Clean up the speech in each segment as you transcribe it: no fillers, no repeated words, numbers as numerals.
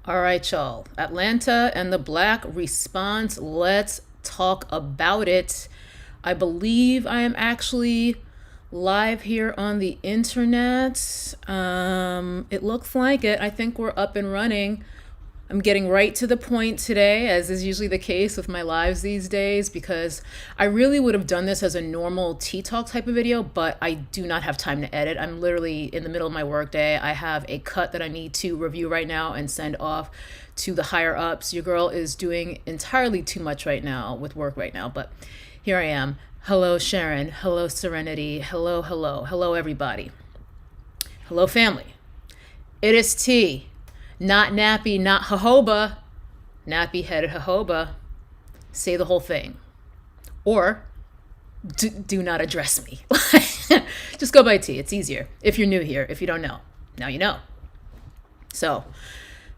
All right, y'all. Atlanta and the Black response. Let's talk about it. I believe I am actually live here on the internet. It looks like it. I think we're up and running. I'm getting right to the point today, as is usually the case with my lives these days, because I really would have done this as a normal Tea Talk type of video, but I do not have time to edit. I'm literally in the middle of my workday. I have a cut that I need to review right now and send off to the higher ups. Your girl is doing entirely too much right now with work right now, but here I am. Hello, Sharon. Hello, Serenity. Hello, hello. Hello, everybody. Hello, family. It is T. Not nappy, not jojoba, nappy-headed jojoba. Say the whole thing. Or do not address me. Just go by T. It's easier. If you're new here, if you don't know, now you know. So,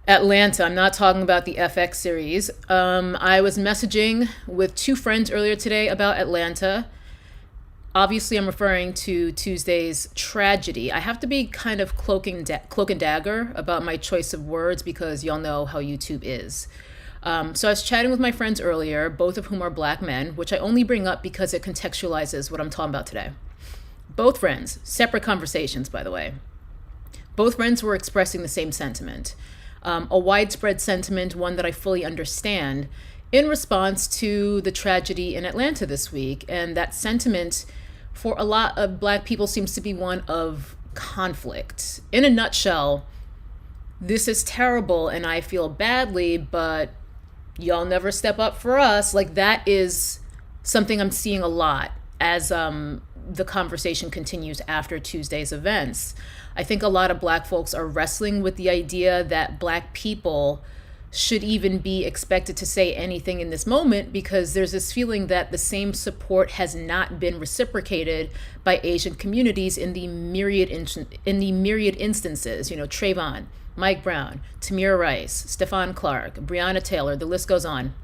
Atlanta, I'm not talking about the FX series. I was messaging with two friends earlier today about Atlanta. Obviously, I'm referring to Tuesday's tragedy. I have to be kind of cloak and dagger about my choice of words because y'all know how YouTube is. So I was chatting with my friends earlier, both of whom are Black men, which I only bring up because it contextualizes what I'm talking about today. Both friends, separate conversations, by the way. Both friends were expressing the same sentiment, a widespread sentiment, one that I fully understand, in response to the tragedy in Atlanta this week. And that sentiment for a lot of Black people seems to be one of conflict. In a nutshell, this is terrible and I feel badly, but y'all never step up for us. Like, that is something I'm seeing a lot as the conversation continues after Tuesday's events. I think a lot of Black folks are wrestling with the idea that Black people should even be expected to say anything in this moment, because there's this feeling that the same support has not been reciprocated by Asian communities in the myriad instances. You know, Trayvon, Mike Brown, Tamir Rice, Stephon Clark, Breonna Taylor, the list goes on,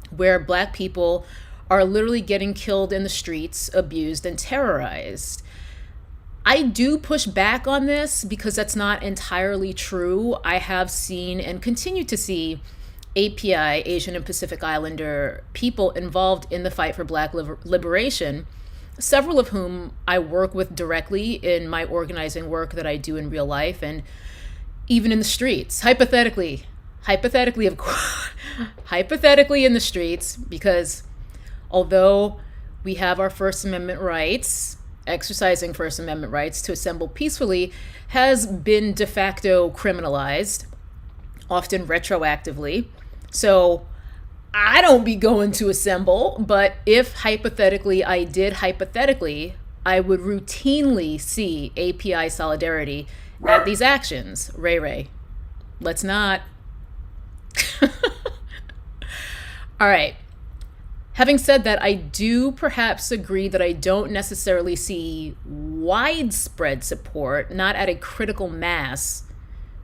where Black people are literally getting killed in the streets, abused, and terrorized. I do push back on this because that's not entirely true. I have seen and continue to see API, Asian and Pacific Islander people involved in the fight for Black liberation, several of whom I work with directly in my organizing work that I do in real life and even in the streets. Hypothetically, of course, hypothetically in the streets, because although we have our First Amendment rights, exercising First Amendment rights to assemble peacefully has been de facto criminalized, often retroactively. So I don't be going to assemble, but if hypothetically I did, I would routinely see API solidarity at these actions. Ray, let's not. All right. Having said that, I do perhaps agree that I don't necessarily see widespread support, not at a critical mass,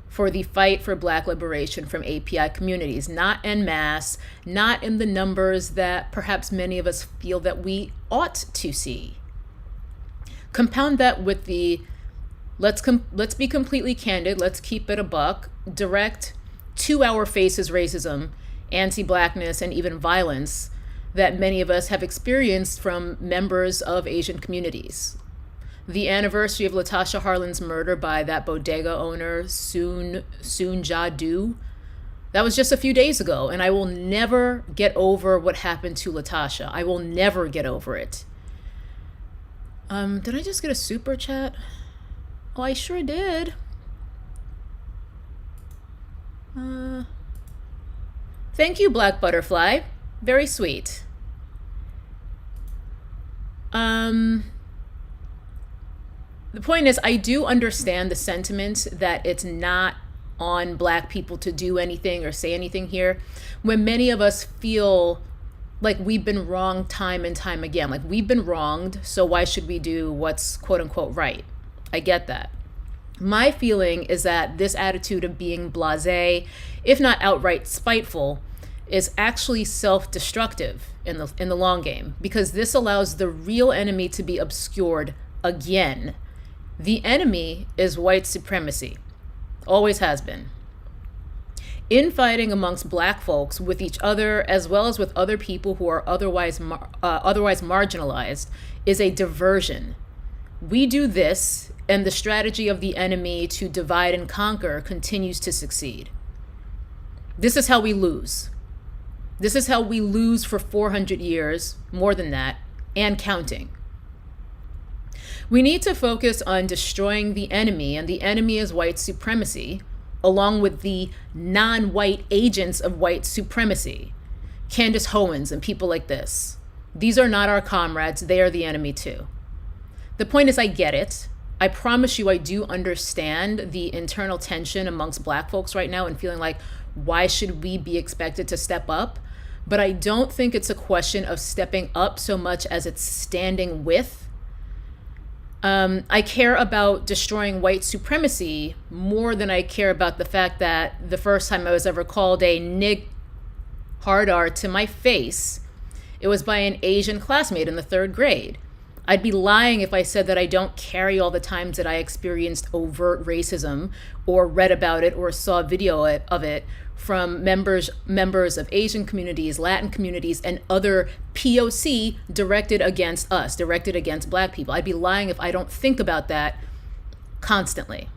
for the fight for Black liberation from API communities. Not en masse, not in the numbers that perhaps many of us feel that we ought to see. Compound that with the, let's be completely candid, let's keep it a buck, direct, to our faces racism, anti-Blackness, and even violence that many of us have experienced from members of Asian communities. The anniversary of Latasha Harlan's murder by that bodega owner, Soon Ja Du, that was just a few days ago, and I will never get over what happened to Latasha. I will never get over it. Did I just get a super chat? Oh, I sure did. Thank you, Black Butterfly. Very sweet. The point is, I do understand the sentiment that it's not on Black people to do anything or say anything here, when many of us feel like we've been wronged time and time again. Like, we've been wronged, so why should we do what's quote unquote right? I get that. My feeling is that this attitude of being blasé, if not outright spiteful, is actually self-destructive in the long game, because this allows the real enemy to be obscured again. The enemy is white supremacy, always has been. Infighting amongst black folks with each other, as well as with other people who are otherwise marginalized, is a diversion. We do this, and the strategy of the enemy to divide and conquer continues to succeed. This is how we lose. This is how we lose for 400 years, more than that, and counting. We need to focus on destroying the enemy, and the enemy is white supremacy, along with the non-white agents of white supremacy, Candace Owens and people like this. These are not our comrades, they are the enemy too. The point is, I get it. I promise you I do understand the internal tension amongst black folks right now and feeling like, why should we be expected to step up? But I don't think it's a question of stepping up so much as it's standing with. I care about destroying white supremacy more than I care about the fact that the first time I was ever called a nig hard R to my face, it was by an Asian classmate in the 3rd grade. I'd be lying if I said that I don't carry all the times that I experienced overt racism or read about it or saw video of it from members of Asian communities, Latin communities, and other POC directed against us, directed against black people. I'd be lying if I don't think about that constantly.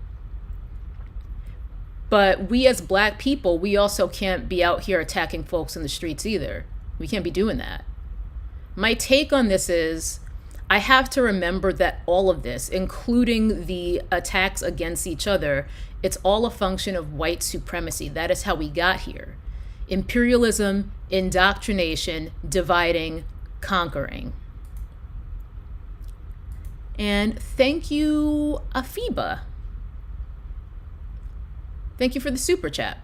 But we as black people, we also can't be out here attacking folks in the streets either. We can't be doing that. My take on this is, I have to remember that all of this, including the attacks against each other, it's all a function of white supremacy. That is how we got here. Imperialism, indoctrination, dividing, conquering. And thank you, Afiba. Thank you for the super chat.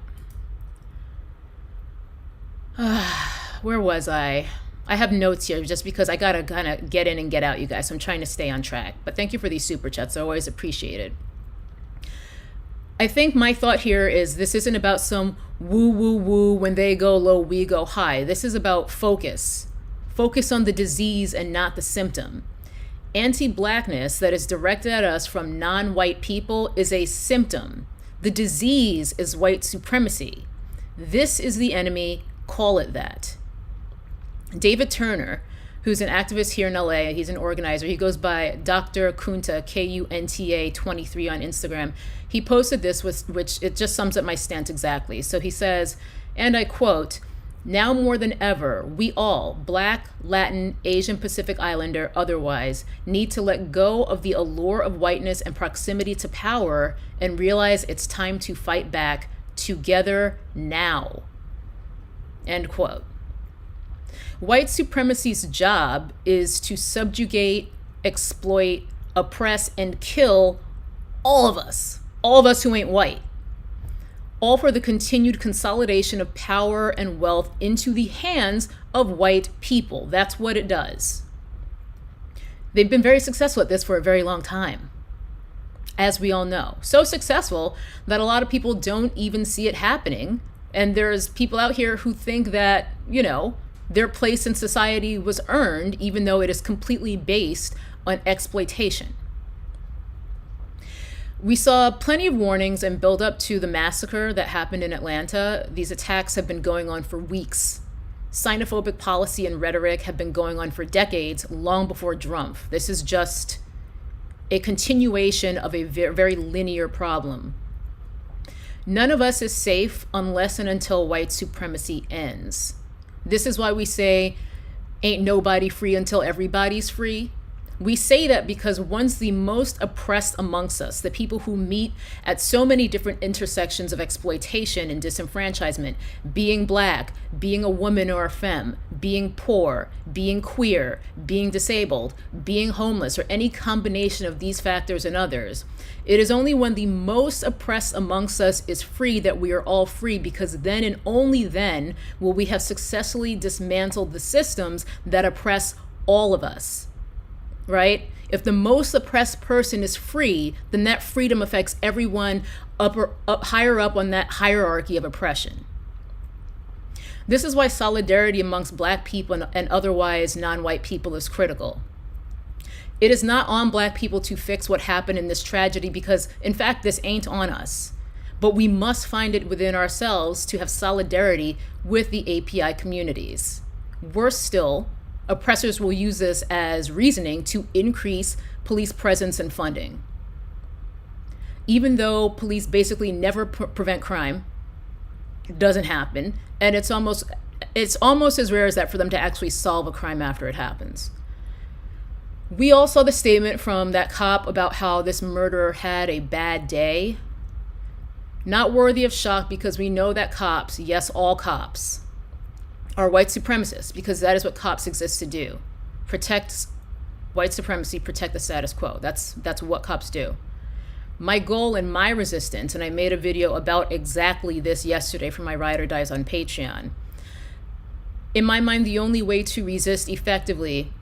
Where was I? I have notes here just because I gotta kind of get in and get out, you guys. So I'm trying to stay on track. But thank you for these super chats. They're always appreciated. I think my thought here is this isn't about some woo, woo, woo, when they go low, we go high. This is about focus. Focus on the disease and not the symptom. Anti-blackness that is directed at us from non-white people is a symptom. The disease is white supremacy. This is the enemy. Call it that. David Turner, who's an activist here in LA, he's an organizer. He goes by Dr. Kunta, Kunta 23 on Instagram. He posted this, which it just sums up my stance exactly. So he says, and I quote, "Now more than ever, we all, Black, Latin, Asian, Pacific Islander, otherwise, need to let go of the allure of whiteness and proximity to power and realize it's time to fight back together now." End quote. White supremacy's job is to subjugate, exploit, oppress, and kill all of us who ain't white, all for the continued consolidation of power and wealth into the hands of white people. That's what it does. They've been very successful at this for a very long time, as we all know. So successful that a lot of people don't even see it happening. And there's people out here who think that, their place in society was earned, even though it is completely based on exploitation. We saw plenty of warnings and build up to the massacre that happened in Atlanta. These attacks have been going on for weeks. Xenophobic policy and rhetoric have been going on for decades, long before Drumpf. This is just a continuation of a very linear problem. None of us is safe unless and until white supremacy ends. This is why we say, ain't nobody free until everybody's free. We say that because once the most oppressed amongst us, the people who meet at so many different intersections of exploitation and disenfranchisement, being black, being a woman or a femme, being poor, being queer, being disabled, being homeless, or any combination of these factors and others, it is only when the most oppressed amongst us is free that we are all free, because then and only then will we have successfully dismantled the systems that oppress all of us. Right? If the most oppressed person is free, then that freedom affects everyone higher up on that hierarchy of oppression. This is why solidarity amongst black people and otherwise non-white people is critical. It is not on black people to fix what happened in this tragedy because, in fact, this ain't on us. But we must find it within ourselves to have solidarity with the API communities. Worse still, oppressors will use this as reasoning to increase police presence and funding. Even though police basically never prevent crime, it doesn't happen, and it's almost as rare as that for them to actually solve a crime after it happens. We all saw the statement from that cop about how this murderer had a bad day. Not worthy of shock, because we know that cops, yes, all cops, are white supremacists, because that is what cops exist to do. Protect white supremacy, protect the status quo. That's what cops do. My goal and my resistance, and I made a video about exactly this yesterday for my Ride or Dies on Patreon. In my mind, the only way to resist effectively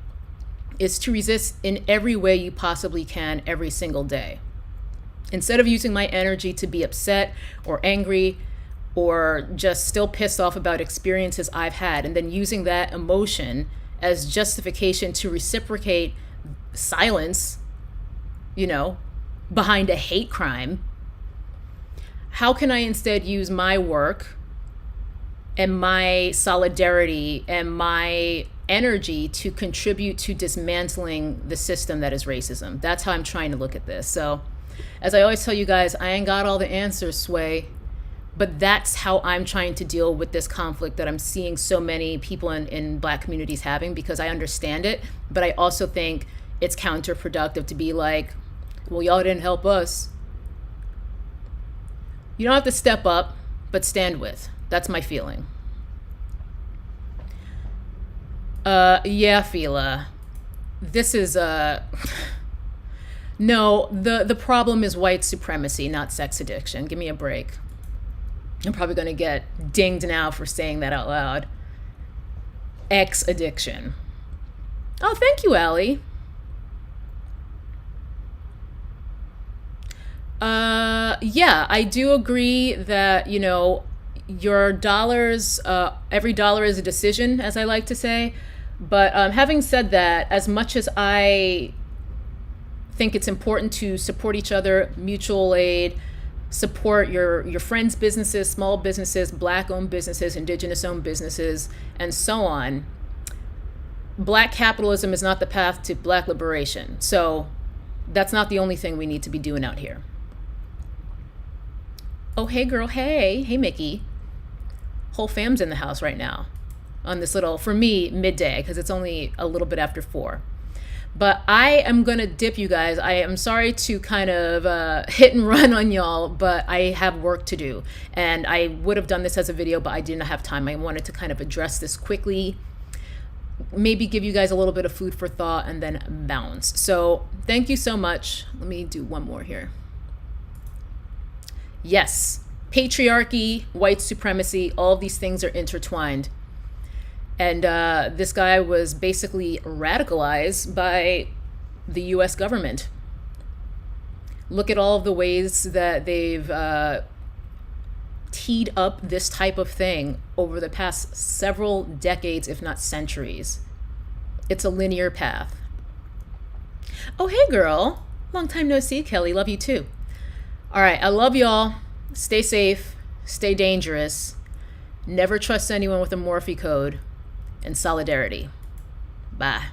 is to resist in every way you possibly can every single day. Instead of using my energy to be upset or angry or just still pissed off about experiences I've had, and then using that emotion as justification to reciprocate silence, behind a hate crime, how can I instead use my work and my solidarity and my energy to contribute to dismantling the system that is racism? That's how I'm trying to look at this. So, as I always tell you guys, I ain't got all the answers, Sway, but that's how I'm trying to deal with this conflict that I'm seeing so many people in Black communities having, because I understand it, but I also think it's counterproductive to be like, well, y'all didn't help us. You don't have to step up, but stand with. That's my feeling. Yeah, Fila. This is no, the problem is white supremacy, not sex addiction. Give me a break. I'm probably going to get dinged now for saying that out loud. X addiction. Oh, thank you, Allie. Yeah, I do agree that, your dollars, every dollar is a decision, as I like to say. But having said that, as much as I think it's important to support each other, mutual aid, support your friends' businesses, small businesses, Black-owned businesses, Indigenous-owned businesses, and so on, Black capitalism is not the path to Black liberation. So that's not the only thing we need to be doing out here. Oh, hey, girl. Hey, Mickey. Whole fam's in the house right now on this little, for me, midday, because it's only a little bit after 4. But I am going to dip, you guys. I am sorry to kind of hit and run on y'all, but I have work to do. And I would have done this as a video, but I didn't have time. I wanted to kind of address this quickly, maybe give you guys a little bit of food for thought, and then bounce. So thank you so much. Let me do one more here. Yes, patriarchy, white supremacy, all of these things are intertwined. And this guy was basically radicalized by the US government. Look at all of the ways that they've teed up this type of thing over the past several decades, if not centuries. It's a linear path. Oh, hey, girl. Long time no see, Kelly. Love you too. All right, I love y'all. Stay safe, stay dangerous. Never trust anyone with a Morphe code. And solidarity. Bye.